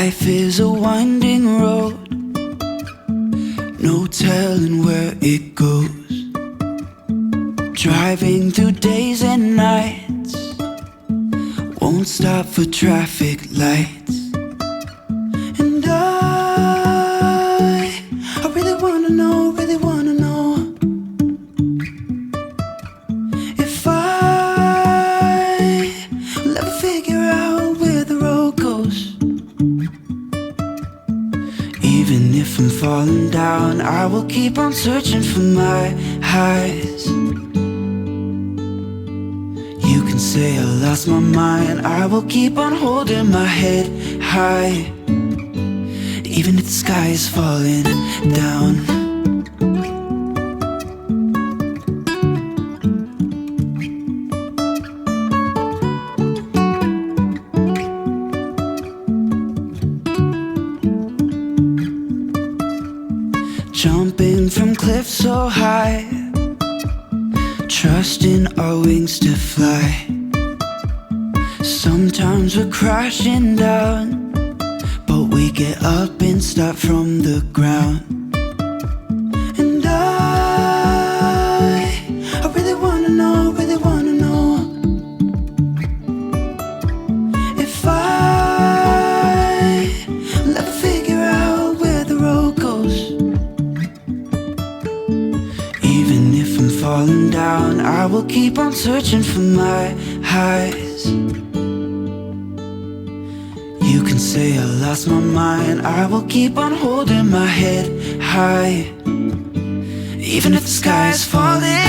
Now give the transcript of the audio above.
Life is a winding road, no telling where it goes. Driving through days and nights, won't stop for traffic lights. And I really wanna know, really wanna know if I'll ever figure out where the road goes. Even if I'm falling down, I will keep on searching for my highs. You can say I lost my mind, I will keep on holding my head high. Even if the sky is falling down. Jumping from cliffs so high, trusting our wings to fly. Sometimes we're crashing down, but we get up and start from the ground. And I really wanna know, really wanna know if I'll ever figure out where the road goes. Even if I'm falling down, I will keep on searching for my highs. You can say I lost my mind, I will keep on holding my head high. Even if the sky is falling